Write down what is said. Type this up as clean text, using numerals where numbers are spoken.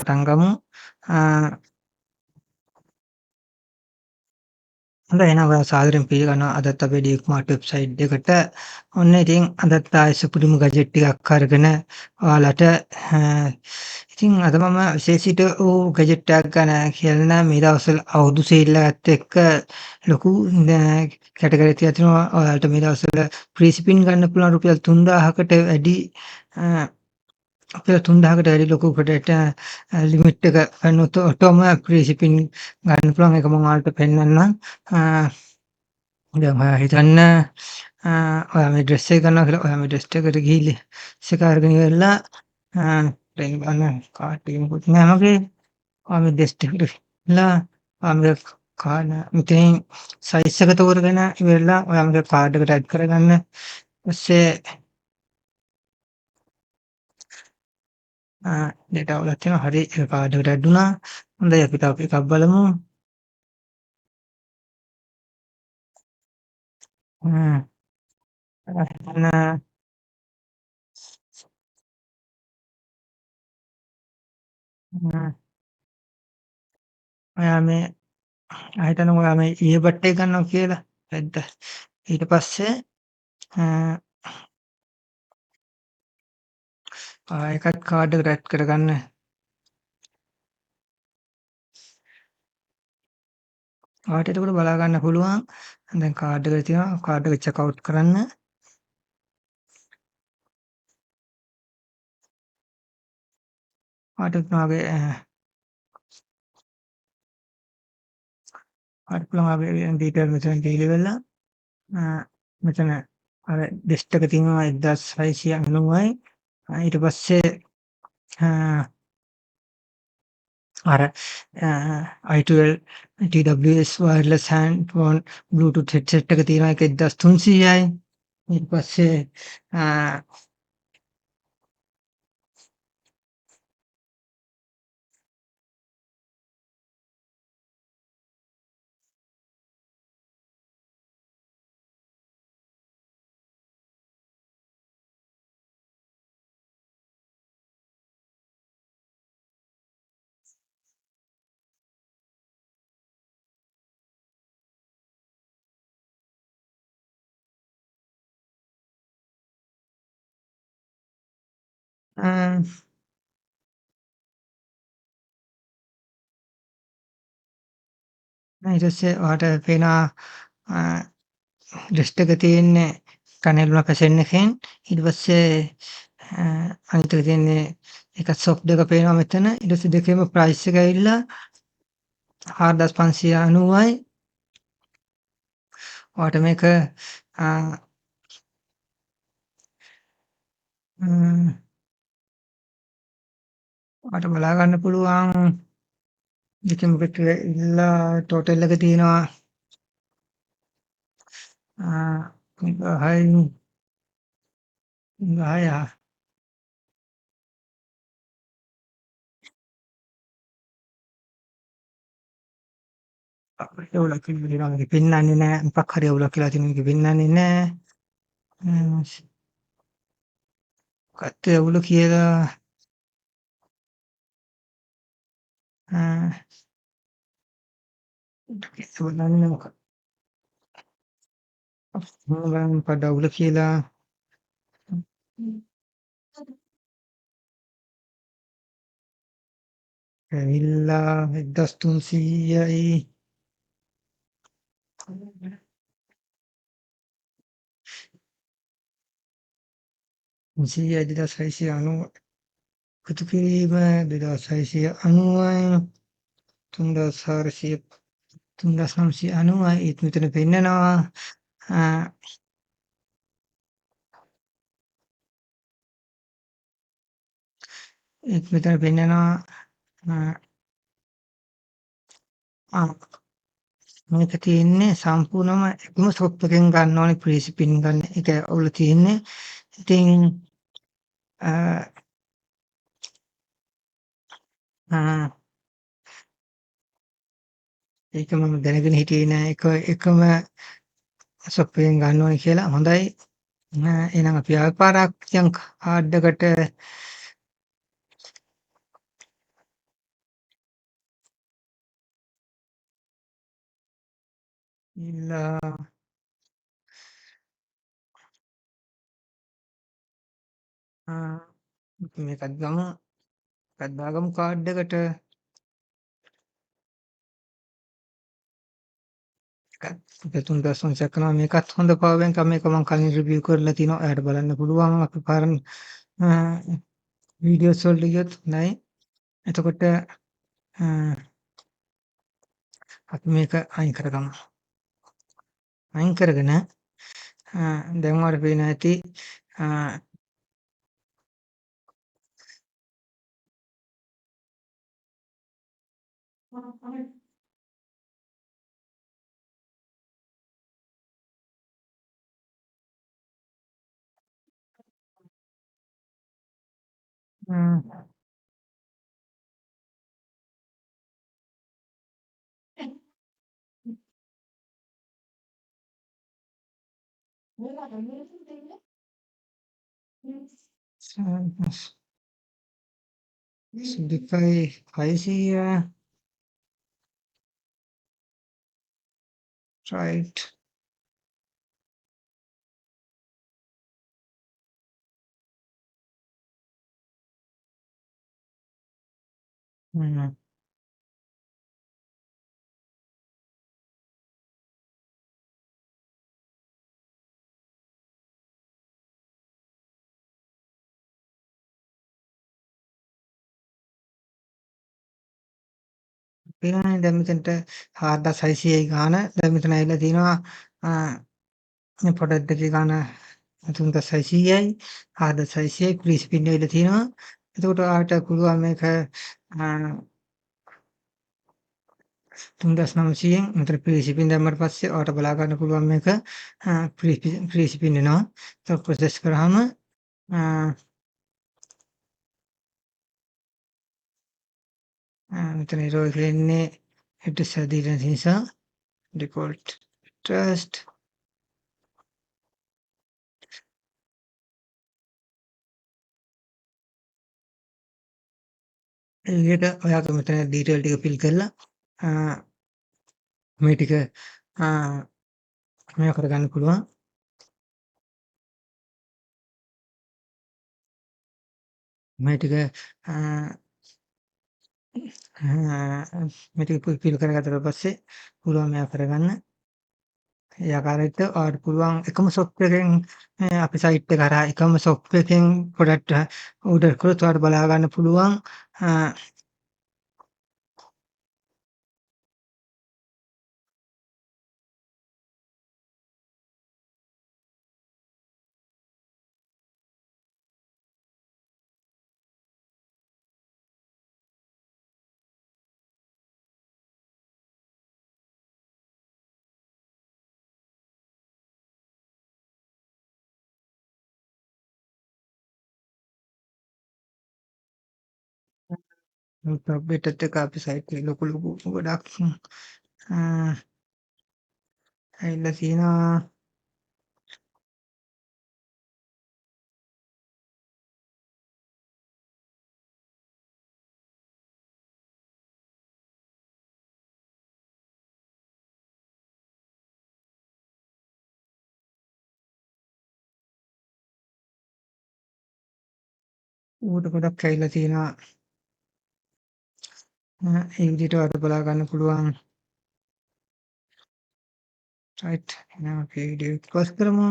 පටන් ගමු. අ හොඳයි එහෙනම් ඔයාලා සාදරයෙන් පිළිගන්නවා අදත් අපේ ඩීස්මාර්ට් වෙබ්සයිට් එකට. ඔන්න ඉතින් අදත් ආයෙ සුපිරිම ගැජට් ටිකක් අරගෙන ඔයාලට ඉතින් අද මම විශේෂිත වූ ගැජට් එකක් ගැන කියලා නෑ මේ දවස්වල අවුරුදු සේල් එකත් එක්ක ලොකු කැටගරි තියලා තිනවා. ඔයාලට මේ දවස්වල ෆ්‍රී shipping ගන්න පුළුවන් රුපියල් 3000කට වැඩි රුපියල් 3000කට වැඩි ලොකු ප්‍රොඩක්ට් ලිමිට් එක ගන්නොතම ෆ්‍රී shipping ගන්න පුළුවන්. ඒක මම ඔයාලට පෙන්නන්නම්. දැන් ඔයා හිතන්න ඔයා මේ ඩ්‍රෙස් එක ගන්නවා කියලා. ඔයා මේ ඩ්‍රෙස් එකට ගිහිල්ලා ඩ්‍රෙස් එක අරගෙන ඉවරලා දැන් බලන්න කාට් එකේ මොකුත් නෑ මගේ. ඔයා මේ ඩ්‍රෙස් එකට ගිහිල්ලා ඔයා මේ මෙතනින් සයිස් එක තෝරගෙන ඉවරලා ඔයා මේක කාඩ් එකට ඇඩ් කරගන්න. ඊපස්සේ ඩේටා වලක් තියෙනවා. හරි ඒක කාඩ් එකට ඇඩ් වුණා. හොඳයි අපි තව එකක් බලමු. හිතන්න ඔයා මේ හිතන්නකෝ ඔයා මේ ඉයර්බඩ් එක ගන්නවා කියලා. හරිද? ඊට පස්සේ ඒකත් කාඩ් එකට ඇඩ් කරගන්න. ඔයාට එතකොට බලා ගන්න පුළුවන්. දැන් කාඩ් එක තියෙනවා. කාඩ් එක චෙක් අවුට් කරන්න. ඔයාට පුළුවන් වගේ ඩීටේල් මෙතන දීලා ඉවරලා මෙතන අර ලිස්ට් එක තියෙනවා 1690යි. ඊට පස්සේ අර i12 TWS wireless handphone bluetooth headset එක තියෙනවා. ඒක 1300යි. ඊට පස්සේ ඊට පස්සේ ඔයාට පේනවා ලිස්ට් එක තියෙන්නේ කැනෙල් පැසෙන්න එකෙන්. ඊට පස්සේ අනිත් එක තියෙන්නේ එක සොෆ්ට් එක පේනවා මෙතන. ඊට පස්සේ දෙකේම ප්‍රයිස් එක ඇවිල්ලා 4590යි. ඔයාට මේක ඔයාට බලා ගන්න පුළුවන්. දෙකෙන් මොකද ඉල්ලා ටෝටල් එක තියෙනවා 10යි 10 අවුලක් කියලා තියෙනවා. මේක පෙන්නන්නේ නෑ. මොකක් හරි අවුලක් කියලා තියෙනවා. මේක පෙන්නන්නේ නෑ. මොකක්ද අවුල කියලා බලන්න මොකක්ද අවුල කියලා. ඇවිල්ලා 1300යි. 2690 එකතු කිරීම 2690යි 3400 3990යි. ඒත් මෙතන පෙන්නනවා ඒත් මෙතන පෙන්නනවා මේක තියෙන්නේ සම්පූර්ණයෙන්ම එකම ෂොප් එකෙන් ගන්න ඕනේ. ෆ්‍රී shipping ගන්න එක අවුල තියෙන්නේ. ඉතින් ඒක මම දැනගෙන හිටියේ නෑ. එකම ෂොප් එකෙන් ගන්න ඕනේ කියලා. හොඳයි. එහෙනම් අපි ආයෙ පාරක් යන් කාඩ් එකට ඉල්ලා මේකත් ගමු. එකක් දාගමු කාඩ් එකට. එකත් 3000ක් කරනවා. මේකත් හොඳ පවර් බැංක් එකක්. මේක මම කලින් රිවිව් කරලා තිනවා. ඔයාලට බලන්න පුළුවන්. අපි පරණ අ වීඩියෝස් වලට ගියොත් හොඳයි. එතකොට අපි මේක අයින් කරගමු. අයින් කරගෙන දැන් ඔයාලට පේනවා ඇති අ සිම්ප්ලිෆයි 500 right. පේනවනේ දැන් මෙතනට 4600යි ගාන. දැන් මෙතන ඇවිල්ලා තියෙනවා මේ ප්‍රොඩක්ට් එකේ ගාන 3600යි 4600යි ෆ්‍රී ස්පින් ඇවිල්ලා තියෙනවා. එතකොට ඔයාලට පුළුවන් මේක 3900න් මෙතන ෆ්‍රී shipping දැම්මට පස්සේ ඔයාලට බලා ගන්න පුළුවන් මේක ෆ්‍රී shipping එනවා. ඒක ප්‍රොසෙස් කරාම මෙතන ඉරෝ වෙන්නේ ඇඩ්‍රස් දීලා නිසා default trust එළියට ඔයාගේ මෙතන ඩීටේල් ටික ෆිල් කරලා මේ ටික මේව කරගන්න පුළුවන්. මේ ටික මේ ටික ෆිල් කරගත්තට පස්සේ පුළුවන් මේව කරගන්න. ඒ ආකාරයට ඔයාලට පුළුවන් එකම software එකෙන් අපි site එක හරහා එකම software එකෙන් product order කරොත් ඔයාලට බලා ගන්න පුළුවන් අප්ඩේට් එක අපි site එකේ ලොකු ගොඩක් ඇවිල්ලා තියෙනවා. ඌට ගොඩක් ඇවිල්ලා තියෙනවා. ඒ විදිහට ඔයාලට බලා ගන්න පුළුවන්. right එහෙනම් අපි වීඩියෝ එක ක්ලෝස් කරමු.